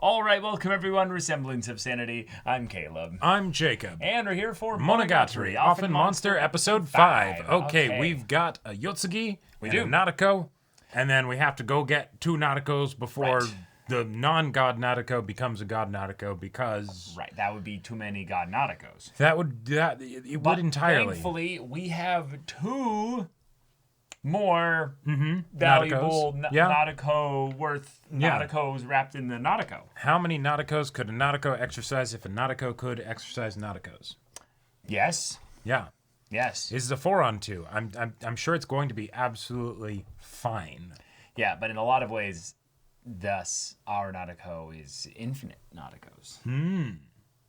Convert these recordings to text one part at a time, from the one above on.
All right, welcome everyone. Semblance of Sanity. I'm Caleb. I'm Jacob. And we're here for Monogatari, Often Monster, Episode 5. Okay, we've got a Yotsugi and a Nadeko, and then we have to go get two Nadekos before the non-god Nadeko becomes a god Nadeko because... Right, that would be too many god Nadekos. It would entirely. Thankfully, we have two more valuable Nadeko worth Nadekos wrapped in the Nadeko. How many Nadekos could a Nadeko exercise if a Nadeko could exercise Nadekos? Yes. Yeah. Yes. This is a 4-on-2. I'm sure it's going to be absolutely fine. Yeah, but in a lot of ways, thus our Nadeko is infinite Nadekos.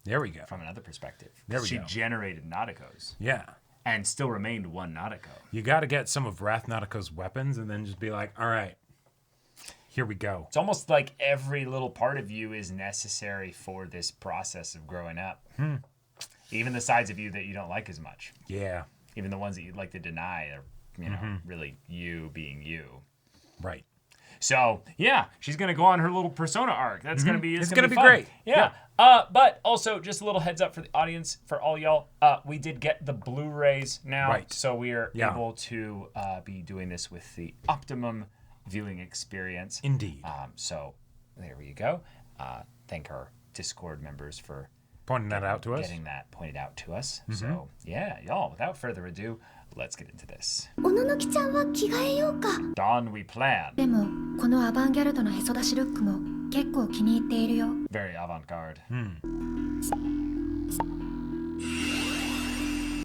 There we go. From another perspective. There we go. She go. generated Nadekos. Yeah. And still remained one Nadeko. You got to get some of Wrath Nadeko's weapons and then just be like, all right, here we go. It's almost like every little part of you is necessary for this process of growing up. Even the sides of you that you don't like as much. Yeah. Even the ones that you'd like to deny are, really you being you. Right. So, yeah, she's going to go on her little persona arc. That's going to be It's going to be fun. great. Yeah. But also, just a little heads up for the audience, for all y'all, we did get the Blu-rays now. Right. So we are able to be doing this with the optimum viewing experience. Indeed. So there you go. Thank our Discord members for pointing that out to us. Getting that pointed out to us. So, yeah, y'all, without further ado, let's get into this. おののきちゃんは着替えようか。 Don we plan. でもこのアバンギャルドなへそ出しルックも結構気に入っているよ。 Very avant-garde.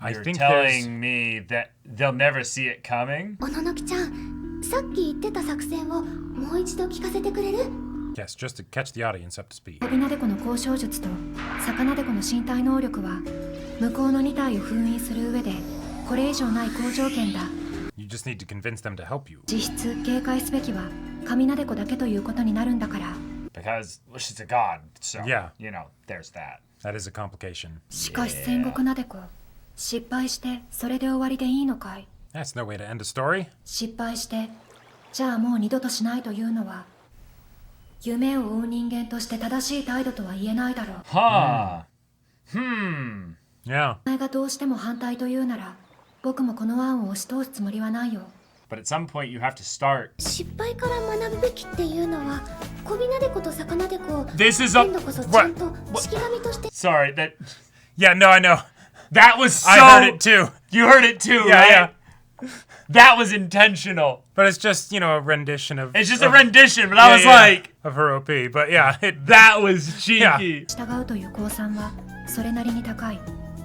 You're telling me that they'll never see it coming? おののきちゃん、さっき言ってた作戦をもう一度聞かせてくれる？ Yes, just to catch the audience up to speed. 飛びなでこの交渉術と魚でこの身体能力は向こうの2体を封印する上でこれ以上ない好条件だ。 You just need to convince them to help you. 実質警戒すべきは神なでこだけということになるんだから。 Because she's a god, so, Yeah. There's that. That is a complication. しかし戦国なでこ、失敗してそれで終わりでいいのかい？ That's no way to end a story. 失敗してじゃあもう二度としないというのは夢を追う人間として正しい態度とは言えないだろう。Yeah. お前がどうしても反対というなら僕もこの案を押し通すつもりはないよ。 But at some point you have to start. 失敗から学ぶべきっていうのは小びなでこと魚でこ This is a... 今度こそちゃんと式神として Sorry, that... Yeah, no, I know. That was so... I heard it too. You heard it too, Yeah, right? yeah. That was intentional. But it's just, a rendition of... It's just a rendition, but I was like... Of her OP, but yeah. That was cheeky. 従うという公算はそれなりに高い。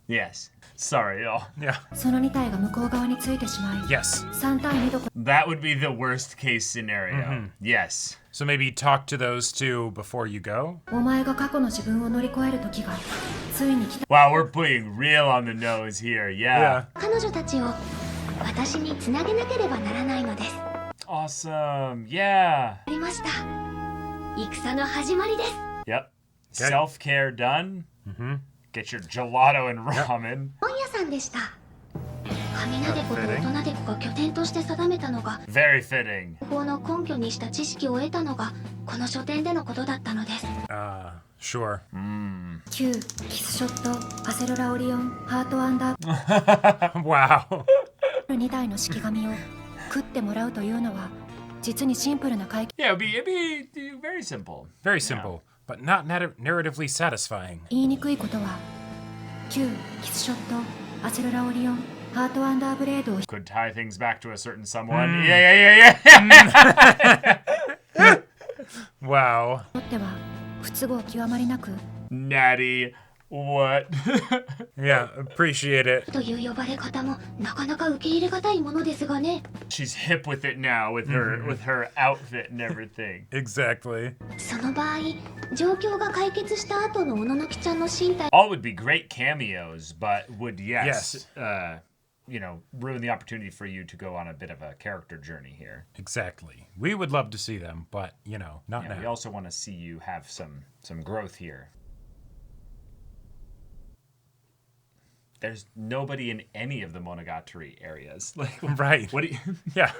Yes. Sorry, y'all. Yeah. その2体が向こう側についてしまい Yes. 3対2どこ That would be the worst case scenario. Yes. So maybe talk to those two before you go? お前が過去の自分を乗り越える時がついに来た。 Wow, we're putting real on the nose here. Yeah. 彼女たちを私につなげなければならないのです。 Awesome. Yeah. ありました。戦の始まりです。 Yep. Okay. Self-care done. Get your gelato and ramen. 本屋さんでした。神なでこと大人でこが拠点として定めたのが Very fitting. 法の根拠にした知識を得たのがこの書店でのことだったのです。 Sure. 9キスショットアセロラオリオンハートアンダー Wow. 2体の式神を食ってもらうというのは実にシンプルな解決。 Yeah, it'd be very simple. Very simple, but not narratively satisfying. 言いにくいことは9キスショットアセロラオリオンハートアンダーブレードを Could tie things back to a certain someone. Yeah. Wow. とっては不都合極まりなく Natty. What? Yeah, appreciate it. という呼ばれ方もなかなか受け入れがたいものですがね。 She's hip with it now with her outfit and everything. Exactly. その場合状況が解決した後のおののきちゃんの身体 All would be great cameos, but would ruin the opportunity for you to go on a bit of a character journey here. Exactly. We would love to see them, but, not We now. also want to see you have some growth here. There's nobody in any of the Monogatari areas. Like, Right. what do you... Yeah.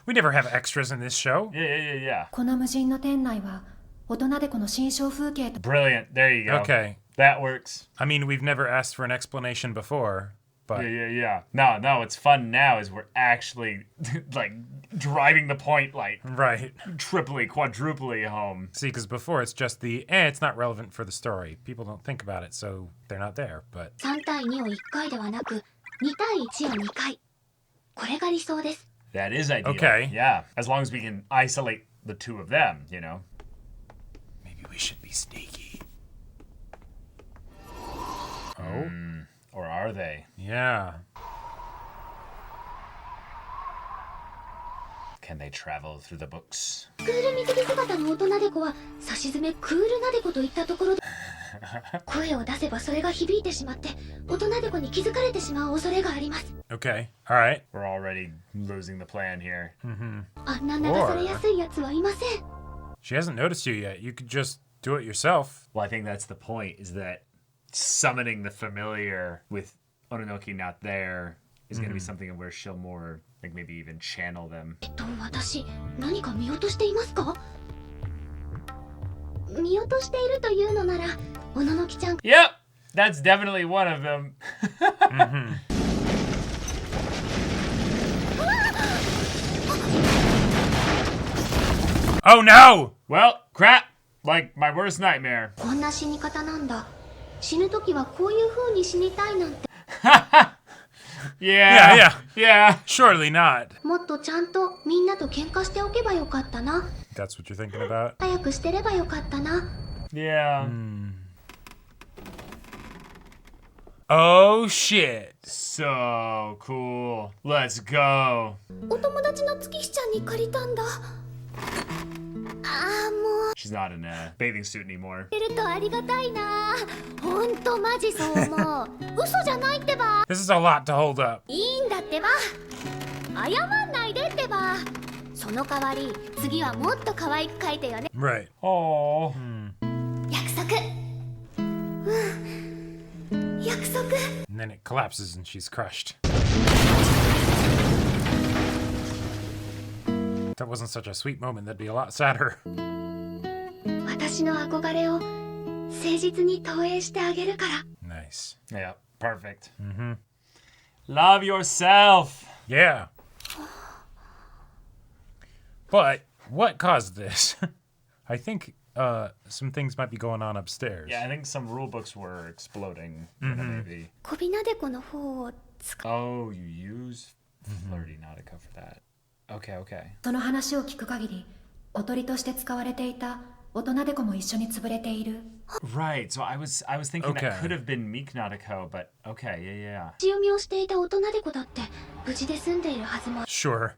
We never have extras in this show. Yeah. この無人の店内は大人でこの新象風景と Brilliant. There you go. Okay. That works. I mean, we've never asked for an explanation before, but Yeah. No, what's fun now is we're actually like driving the point like right. triply, quadruply home. See, because before it's just it's not relevant for the story. People don't think about it, so they're not there. But 3対2を1回ではなく2対1を2回。これが理想です。 That is ideal. Okay. Yeah. As long as we can isolate the two of them, you know. maybe we should be sneaky. Oh? Or are they? Yeah. Can they travel through the books? クール水着姿の大人でこは差し詰めクールなでこといったところで声を出せばそれが響いてしまって大人でこに気づかれてしまう恐れがあります。 Okay. All right. We're already losing the plan here. あんな流されやすいやつはいません。 She hasn't noticed you yet. You could just do it yourself. Well, I think that's the point, is that summoning the familiar with Ononoki not there is going to be something where she'll more, like maybe even channel them. 私何か見落としていますか？見落としているというのならおののきちゃん Yep! That's definitely one of them. Oh no! Well, crap! Like my worst nightmare. こんな死に方なんだ。死ぬ時はこういう風に死にたいなんて Yeah. Surely not. もっとちゃんとみんなと喧嘩しておけばよかったな。 That's what you're thinking about? 早くしてればよかったな。 Yeah. Oh shit. So cool. Let's go. お友達の月日ちゃんに借りたんだ。ああもう She's not in a bathing suit anymore. いるとありがたいな。ほんとマジそう思う。嘘じゃないってば。 This is a lot to hold up. いいんだってば。謝んないでってば。その代わり次はもっと可愛く描いてよね。 Right. Oh. 約束。約束。 And then it collapses and she's crushed. That wasn't such a sweet moment. That'd be a lot sadder. 私の憧れを誠実に投影してあげるから。 Nice. Yeah, perfect. Love yourself. Yeah. But what caused this? I think some things might be going on upstairs. Yeah, I think some rule books were exploding. Maybe. こびなでこの方を使 Oh, you use Flirty Nautica for that. Okay. その話を聞く限りおとりとして使われていた大人でこも一緒に潰れている。 Right. So I was thinking Okay. that could have been Meek Nadeko, but okay, yeah. ち読みをしていた大人でこだって無事で済んでいるはずも。 Sure.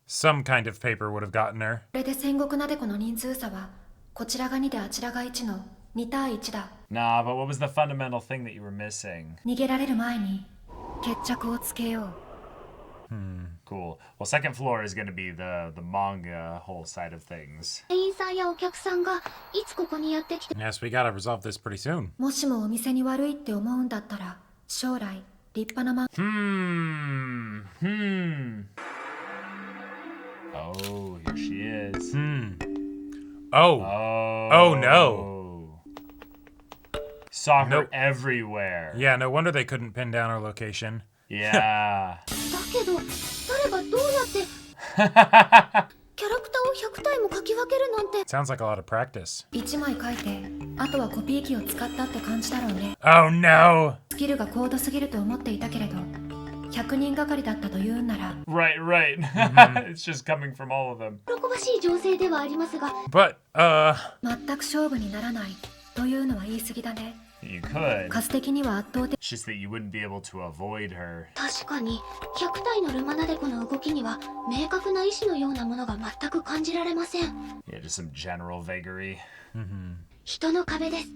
Some kind of paper would have gotten her. これで戦国なでこの人数差はこちらが2であちらが1の2対1だ。 Nah, but what was the fundamental thing that you were missing? 逃げられる前に決着をつけよう。 Cool. Well, second floor is going to be the manga whole side of things. 店員さんやお客さんがいつここにやってきて Yes, we gotta resolve this pretty soon. もしもお店に悪いって思うんだったら将来立派なま Oh, here she is. Oh. Oh, no. Saw her Nope. everywhere. Yeah, no wonder they couldn't pin down our location. Yeah. だけど誰がどうやってキャラクターを100体も描き分けるなんて Sounds like a lot of practice. 1枚書いてあとはコピー機を使ったって感じだろうね。 Oh, no. スキルが高度すぎると思っていたけれど100人がかりだったというんなら Right. It's just coming from all of them. 喜ばしい情勢ではありますが But, 全く勝負にならないというのは言い過ぎだね。 You could. 数的には圧倒的 It's just that you wouldn't be able to avoid her. 確かに100体のルマナデコの動きには明確な意志のようなものが全く感じられません。 Yeah, just some general vagary. 人の壁です。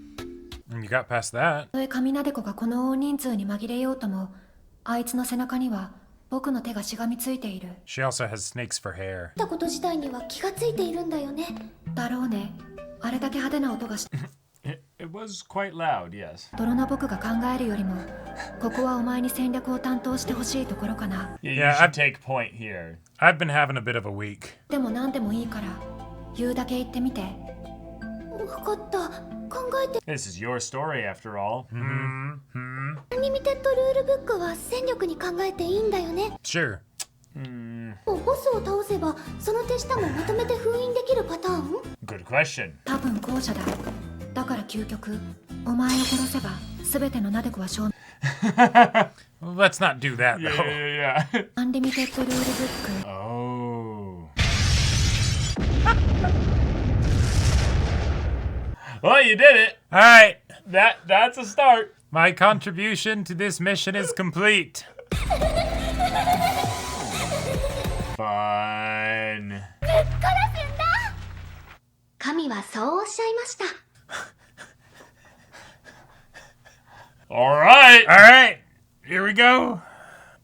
you got past that. たとえ神なでこがこの大人数に紛れようともあいつの背中には僕の手がしがみついている。 She also has snakes for hair. たこと自体には気がついているんだよね。だろうね。あれだけ派手な音がし It was quite loud, yes. 泥の僕が考えるよりもここはお前に戦略を担当してほしいところかな。 Yeah, you Yeah, should take point here. I've been having a bit of a week. でも何でもいいから言うだけ言ってみて。わかった。考えて。 This is your story after all. リミテッドルールブックは戦力に考えていいんだよね。 Sure. ボスを倒せばその手下もまとめて封印できるパターン？ Good question. 多分後者だ。だから究極お前を殺せば全てのナデコは消滅。 Let's not do that, though. Yeah. アンリミテッドルールブック。 Oh. Well, you did it. All right. That's a start. My contribution to this mission is complete. Fun. 神はそうおっしゃいました。 All right. All right. Here we go.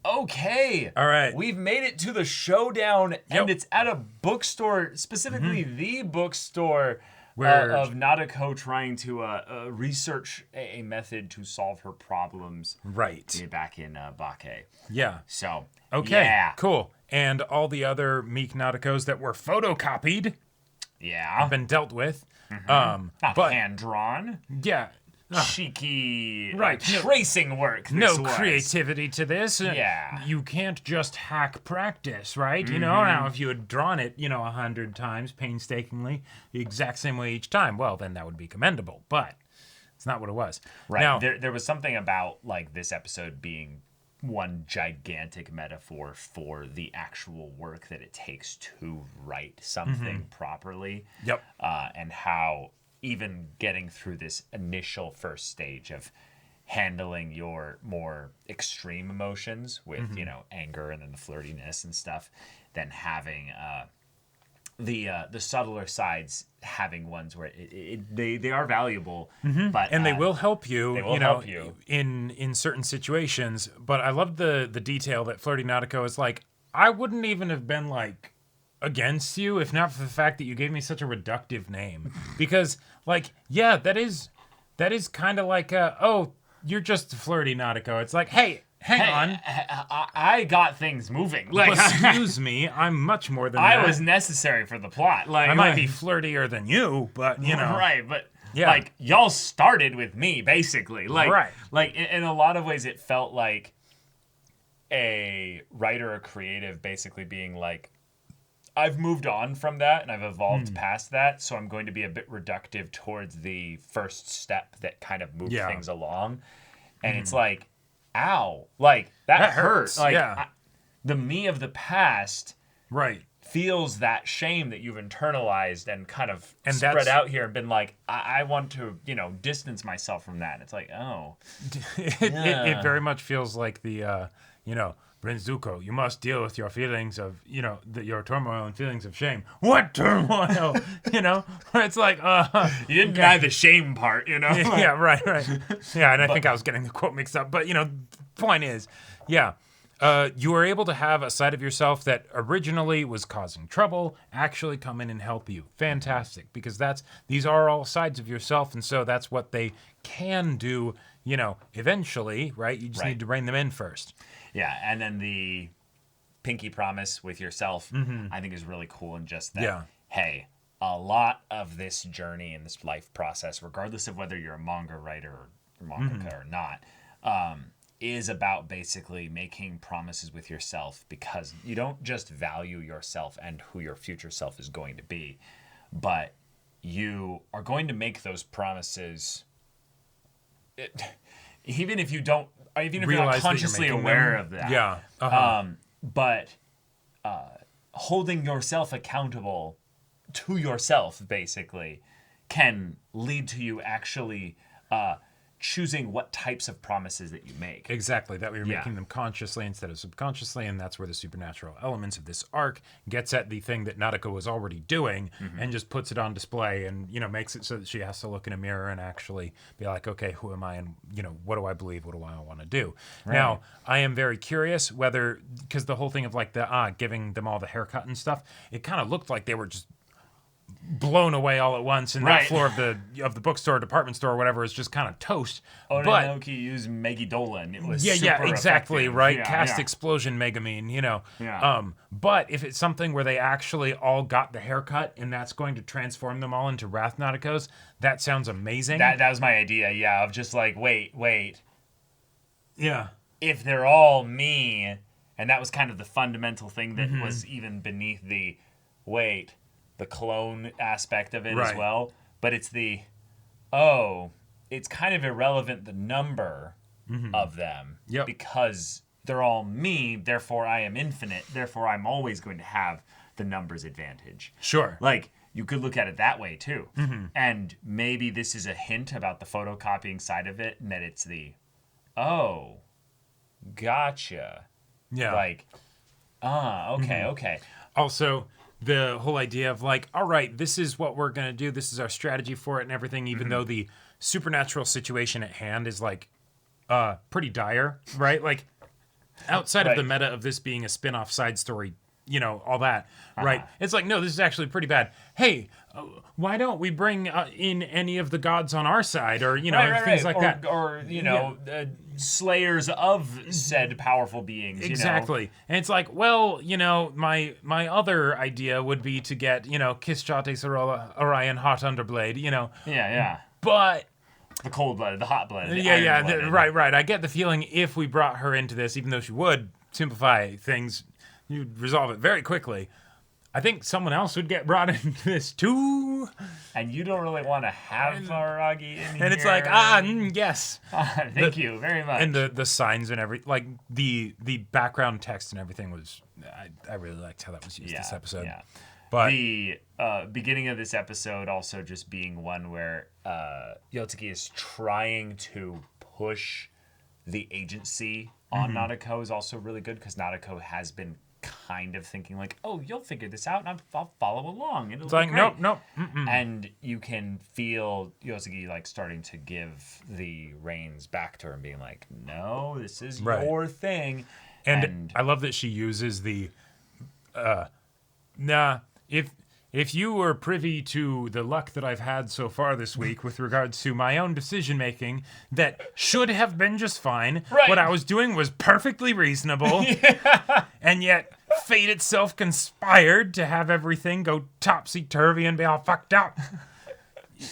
Okay. All right. We've made it to the showdown, and Yep. it's at a bookstore, specifically the bookstore Where- of Nadeko trying to research a method to solve her problems Right. back in Bake. Yeah. So, Okay. yeah. Cool. And all the other meek Nadekos that were photocopied Yeah. have been dealt with. Not But hand-drawn. yeah. Cheeky Right, no- tracing work. No this was. creativity to this. Yeah. You can't just hack practice, right? You know, now if you had drawn it, 100 times painstakingly, the exact same way each time, well, then that would be commendable. But it's not what it was. Right. Now, There was something about like this episode being one gigantic metaphor for the actual work that it takes to write something properly. Yep. And how even getting through this initial first stage of handling your more extreme emotions with, anger and then the flirtiness and stuff, then having the subtler sides having ones where they are valuable, but and they will help you, they will help you. in certain situations. But I love the detail that Flirty Nadeko is like, I wouldn't even have been like against you if not for the fact that you gave me such a reductive name. Because yeah, that is kind of like oh, you're just Flirty Nadeko. It's like, hey, hang on. I got things moving. Like, Excuse me, I'm much more than that. I was necessary for the plot. Like, I might be flirtier than you, but right, but Yeah. like y'all started with me basically. Like, Right. Like in a lot of ways, it felt like a writer or creative basically being like, I've moved on from that and I've evolved past that, so I'm going to be a bit reductive towards the first step that kind of moved things along. And it's like, ow, like that hurt. Like the me of the past right. feels that shame that you've internalized and kind of And spread that's- out here and been like, I want to, distance myself from that. And it's like, oh. It very much feels like the, Prince Zuko, you must deal with your feelings of, your turmoil and feelings of shame. What turmoil? Where it's like, You didn't deny the shame part, yeah, right. Yeah, and I think I was getting the quote mixed up. But, point is, yeah, you were able to have a side of yourself that originally was causing trouble actually come in and help you. Fantastic, because these are all sides of yourself, and so that's what they can do, eventually, right? You just need to rein them in first. Yeah, and then the pinky promise with yourself, I think is really cool in just that, hey, a lot of this journey and this life process, regardless of whether you're a manga writer or mangaka or not, is about basically making promises with yourself, because you don't just value yourself and who your future self is going to be, but you are going to make those promises even if you're not consciously aware of that. Yeah. But holding yourself accountable to yourself, basically, can lead to you actually choosing what types of promises that you make. Exactly, that we're making them consciously instead of subconsciously, and that's where the supernatural elements of this arc gets at the thing that Nadeko was already doing and just puts it on display and, makes it so that she has to look in a mirror and actually be like, okay, who am I and, what do I believe, what do I want to do? Right. Now, I am very curious whether, because the whole thing of like the giving them all the haircut and stuff, it kind of looked like they were just blown away all at once, and Right. that floor of the bookstore, department store, or whatever is just kind of toast. Ononoki used Megidola. It was super exactly, effective. right? Yeah, Cast yeah. explosion Megamine, Yeah. But if it's something where they actually all got the haircut and that's going to transform them all into Wrath Nauticos, that sounds amazing. That was my idea, yeah, of just like, wait. Yeah. If they're all me, and that was kind of the fundamental thing that was even beneath the clone aspect of it as Right. well. But it's it's kind of irrelevant the number of them. Yep. Because they're all me, therefore I am infinite, therefore I'm always going to have the numbers advantage. Sure. Like, you could look at it that way too. And maybe this is a hint about the photocopying side of it, and that it's gotcha. Yeah. Like, okay. Also, the whole idea of like, all right, this is what we're going to do. This is our strategy for it and everything, even though the supernatural situation at hand is like pretty dire, right? Like outside of the meta of this being a spin-off side story, all that, right? It's like, no, this is actually pretty bad. Hey, why don't we bring in any of the gods on our side or, things like that. Or, slayers of said powerful beings, Exactly. And it's like, well, my other idea would be to get, Kischate Sorola Orion Hot Underblade, Yeah. But The cold blooded, the hot blooded. right. I get the feeling if we brought her into this, even though she would simplify things, you'd resolve it very quickly. I think someone else would get brought into this too. And you don't really want to have Aragi in here. And it's like, yes. Thank you very much. And the signs and like the background text and everything was, I really liked how that was used this episode. Yeah. But the beginning of this episode also just being one where Yotsuki is trying to push the agency on Nadeko is also really good, because Nadeko has been kind of thinking like, oh, you'll figure this out and I'll follow along. It'll it's like, be great. nope. And you can feel Yotsuki like starting to give the reins back to her and being like, no, this is your thing. And I love that she uses the, if you were privy to the luck that I've had so far this week with regards to my own decision making, that should have been just fine. Right. What I was doing was perfectly reasonable. And yet fate itself conspired to have everything go topsy-turvy and be all fucked up.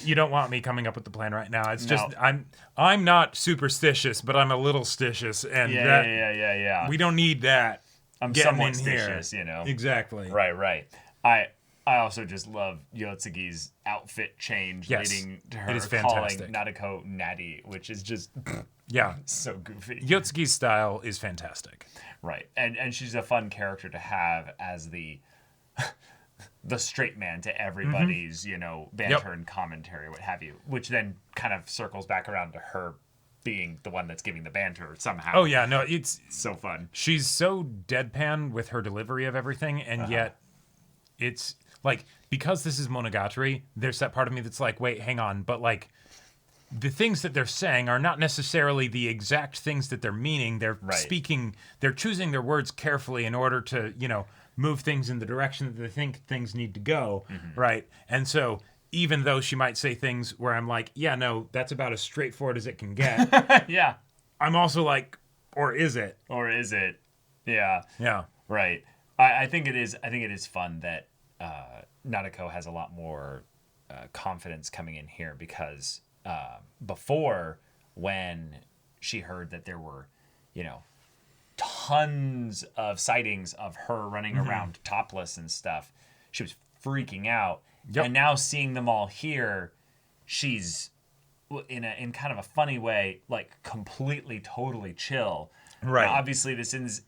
You don't want me coming up with the plan right now. It's just I'm not superstitious, but I'm a little stitious, and yeah. we don't need that. I'm getting somewhat in here. stitious, Exactly. Right. I also just love Yotsugi's outfit change leading to her calling Nadeko Natty, which is just so goofy. Yotsugi's style is fantastic. Right. And she's a fun character to have as the straight man to everybody's, banter and commentary, what have you, which then kind of circles back around to her being the one that's giving the banter somehow. Oh yeah, no, it's so fun. She's so deadpan with her delivery of everything, and yet it's like, because this is Monogatari, there's that part of me that's like, wait, hang on, but like the things that they're saying are not necessarily the exact things that they're meaning. They're speaking, they're choosing their words carefully in order to, move things in the direction that they think things need to go, right? And so even though she might say things where I'm like, yeah, no, that's about as straightforward as it can get. Yeah. I'm also like, or is it? Yeah. Yeah. Right. I think it is fun that Nadeko has a lot more confidence coming in here, because before, when she heard that there were, tons of sightings of her running around topless and stuff, she was freaking out. Yep. And now seeing them all here, she's in kind of a funny way, like completely, totally chill. Right. Now, obviously, this is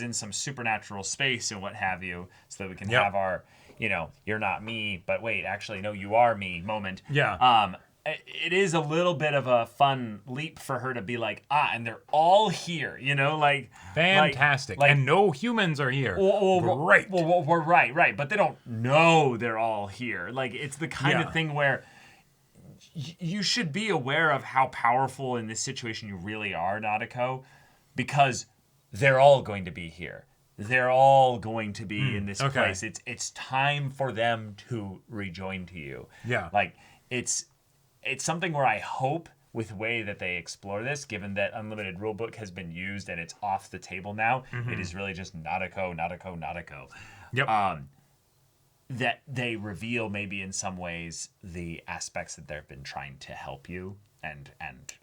in some supernatural space and what have you, so that we can have our, you're not me, but wait, actually, no, you are me moment. Yeah. It is a little bit of a fun leap for her to be like, and they're all here, like fantastic, like, and no humans are here. Great. Well, we're right, but they don't know they're all here. Like, it's the kind of thing where you should be aware of how powerful in this situation you really are, Nadeko, because they're all going to be here. they're all going to be in this place. It's time for them to rejoin to you. Yeah. Like it's something where I hope with the way that they explore this, given that Unlimited Rulebook has been used and it's off the table now, it is really just Nadeko. Yep. That they reveal maybe in some ways the aspects that they've been trying to help you and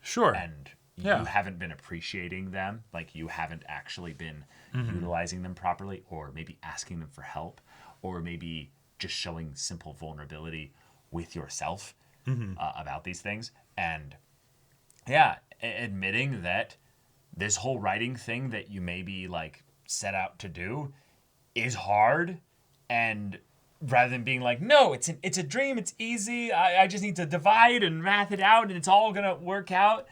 Sure. And Yeah. you haven't been appreciating them, like you haven't actually been utilizing them properly, or maybe asking them for help, or maybe just showing simple vulnerability with yourself about these things. And yeah, admitting that this whole writing thing that you maybe like set out to do is hard, and rather than being like, no, it's a dream, it's easy, I just need to divide and math it out and it's all gonna work out.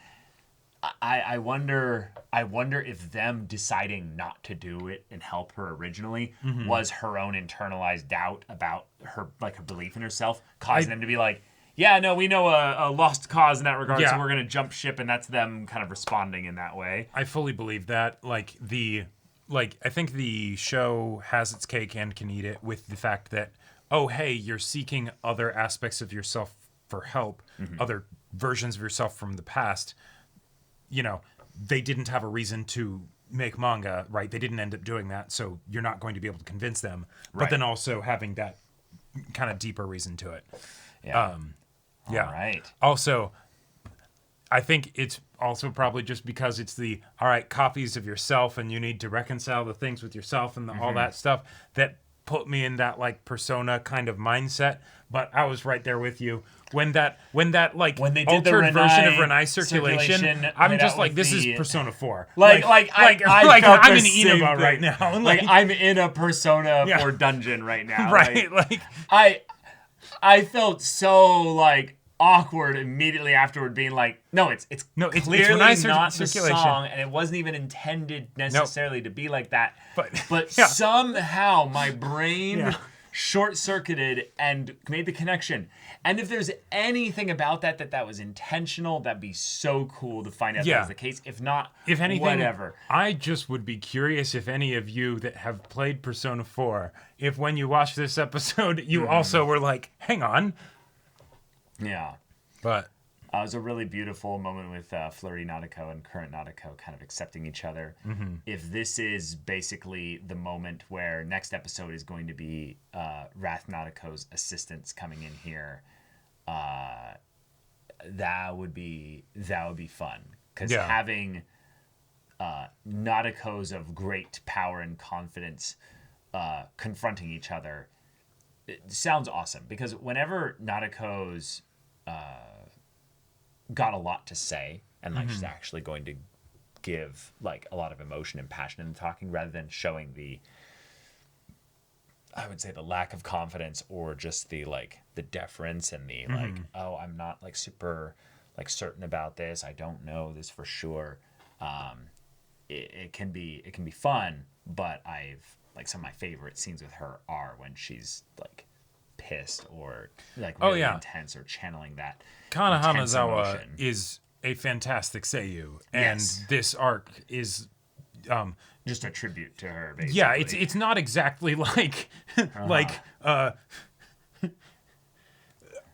I wonder if them deciding not to do it and help her originally was her own internalized doubt about her, like her belief in herself, causing them to be like, yeah, no, we know a lost cause in that regard, so we're gonna jump ship, and that's them kind of responding in that way. I fully believe that. I think the show has its cake and can eat it with the fact that, oh, hey, you're seeking other aspects of yourself for help, other versions of yourself from the past. You know, they didn't have a reason to make manga, right? They didn't end up doing that, so you're not going to be able to convince them. But then also having that kind of deeper reason to it. Yeah. Yeah. All right. Also, I think it's also probably just because it's the, all right, copies of yourself and you need to reconcile the things with yourself and all that stuff that put me in that like Persona kind of mindset. But I was right there with you. When they did altered the version of Renai circulation, I'm just like, this is Persona 4. I felt I'm in the same Inaba thing. right now. Like I'm in a Persona 4 dungeon right now. Right. I felt so like awkward immediately afterward, being like, no, it's clearly it's not the circulation. song, and it wasn't even intended necessarily to be like that. But yeah. somehow my brain short-circuited and made the connection. And if there's anything about that was intentional, that'd be so cool to find out that was the case. If not, if anything, whatever. I just would be curious if any of you that have played Persona 4, if when you watch this episode, you also were like, hang on. Yeah. But it was a really beautiful moment with Flirty Nadeko and Current Nadeko kind of accepting each other. If this is basically the moment where next episode is going to be Wrath Nadeko's assistants coming in here, that would be fun. Because having Nadekos of great power and confidence confronting each other, it sounds awesome. Because whenever Nadeko's got a lot to say, and like she's actually going to give like a lot of emotion and passion in the talking, rather than showing the, I would say, the lack of confidence, or just the like the deference and the like, oh, I'm not like super like certain about this, I don't know this for sure. It can be fun, but I've like some of my favorite scenes with her are when she's like pissed or like really intense, or channeling that. Kana Hanazawa is a fantastic seiyuu, and this arc is just a tribute to her, basically. Yeah, it's not exactly like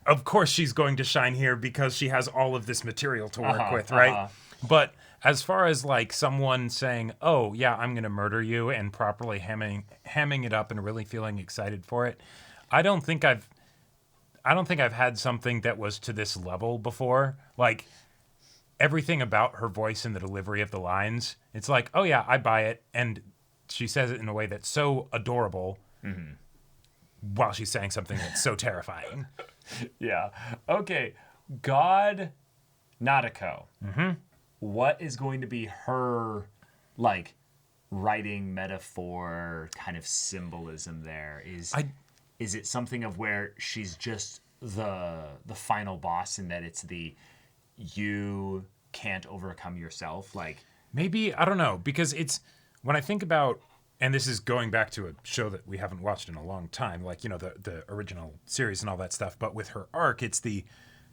of course she's going to shine here because she has all of this material to work with, right? But as far as like someone saying, "Oh, yeah, I'm going to murder you," and properly hamming it up and really feeling excited for it, I don't think I've had something that was to this level before. Like, everything about her voice and the delivery of the lines, it's like, oh yeah, I buy it. And she says it in a way that's so adorable while she's saying something that's so terrifying. Yeah. Okay. God Nadeko. What is going to be her, like, writing metaphor kind of symbolism there? Is it something of where she's just the final boss, and that it's the you can't overcome yourself? Like, maybe, I don't know, because it's, when I think about, and this is going back to a show that we haven't watched in a long time, like, you know, the original series and all that stuff, but with her arc, it's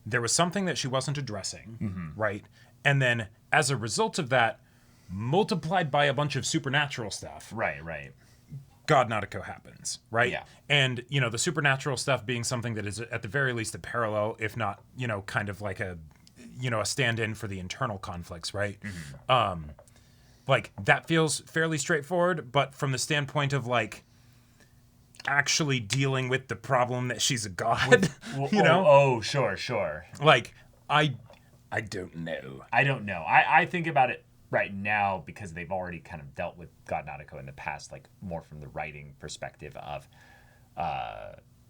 there was something that she wasn't addressing, right? And then as a result of that, multiplied by a bunch of supernatural stuff. Right. God Nadeko happens, right? Yeah. And, the supernatural stuff being something that is at the very least a parallel, if not, kind of like a stand-in for the internal conflicts, right? Mm-hmm. Like, that feels fairly straightforward, but from the standpoint of, like, actually dealing with the problem that she's a god, Oh, sure. Like, I don't know. I don't know. I think about it right now because they've already kind of dealt with God Nadeko in the past, like more from the writing perspective of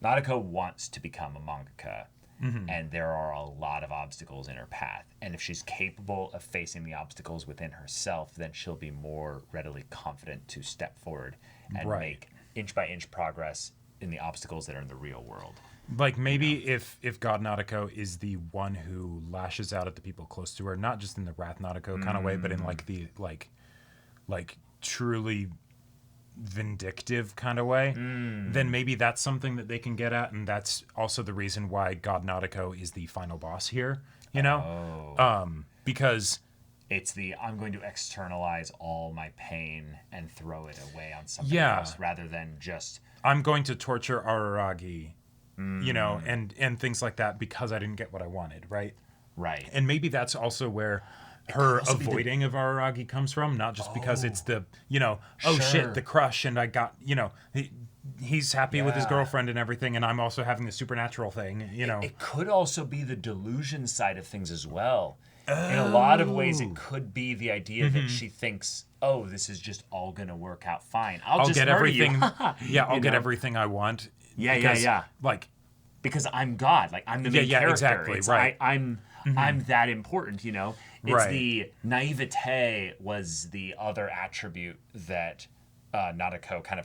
Nadeko wants to become a mangaka, and there are a lot of obstacles in her path. And if she's capable of facing the obstacles within herself, then she'll be more readily confident to step forward and make inch by inch progress in the obstacles that are in the real world. Like maybe if God Nadeko is the one who lashes out at the people close to her, not just in the Wrath Nadeko kind of way, but in like the like truly vindictive kind of way, then maybe that's something that they can get at, and that's also the reason why God Nadeko is the final boss here. Because it's I'm going to externalize all my pain and throw it away on somebody else rather than just I'm going to torture Araragi. And things like that because I didn't get what I wanted, right? Right. And maybe that's also where her avoiding of Araragi comes from, not just because it's the, shit, the crush, and I got, he's happy with his girlfriend and everything, and I'm also having the supernatural thing, It could also be the delusion side of things as well. In a lot of ways, it could be the idea that she thinks, oh, this is just all going to work out fine. I'll just get everything. I'll get know? everything I want. Yeah. Like, because I'm God, like I'm the main character. Exactly, right. I'm that important, It's the naivete was the other attribute that Nadeko kind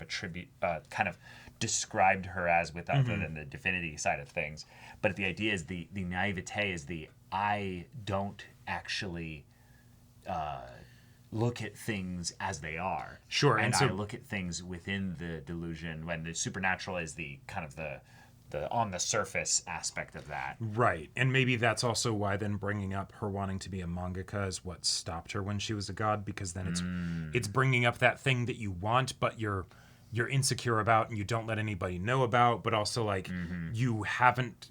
of described her as, with other than the divinity side of things. But the idea is the naivete is the I don't actually look at things as they are. Sure, and I look at things within the delusion, when the supernatural is the kind of the on the surface aspect of that. Right. And maybe that's also why then bringing up her wanting to be a mangaka is what stopped her when she was a god, because then it's bringing up that thing that you want but you're insecure about and you don't let anybody know about, but also like you haven't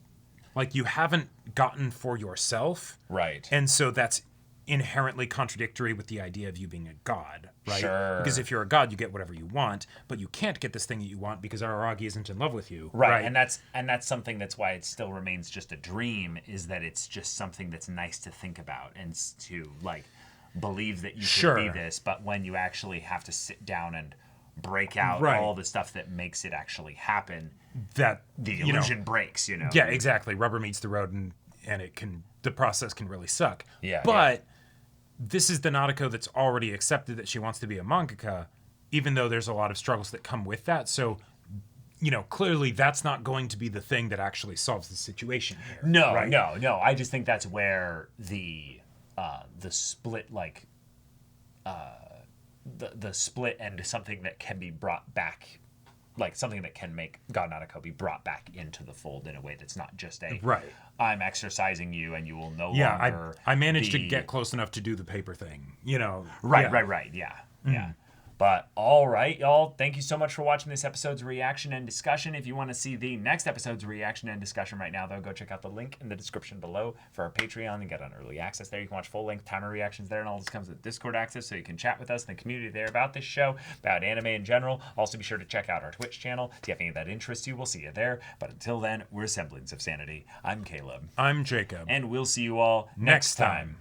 gotten for yourself. Right. And so that's inherently contradictory with the idea of you being a god, right? Sure. Because if you're a god, you get whatever you want, but you can't get this thing that you want because Araragi isn't in love with you. Right. And that's something that's why it still remains just a dream, is that it's just something that's nice to think about and to like believe that you can be this, but when you actually have to sit down and break out all the stuff that makes it actually happen, that the illusion breaks, Yeah, exactly. Rubber meets the road, and the process can really suck. Yeah. But this is the Nadeko that's already accepted that she wants to be a mangaka, even though there's a lot of struggles that come with that. So, clearly that's not going to be the thing that actually solves the situation here. No, right? no. I just think that's where the split, like, the split and something that can be brought back, like something that can make God Nadeko be brought back into the fold in a way that's not just I'm exercising you and you will no longer. I managed to get close enough to do the paper thing, Right. Yeah. But all right, y'all. Thank you so much for watching this episode's reaction and discussion. If you want to see the next episode's reaction and discussion right now, though, go check out the link in the description below for our Patreon and get on early access there. You can watch full-length timer reactions there, and all this comes with Discord access, so you can chat with us in the community there about this show, about anime in general. Also, be sure to check out our Twitch channel. If you have any of that interests you, we'll see you there. But until then, we're Semblance of Sanity. I'm Caleb. I'm Jacob. And we'll see you all next time.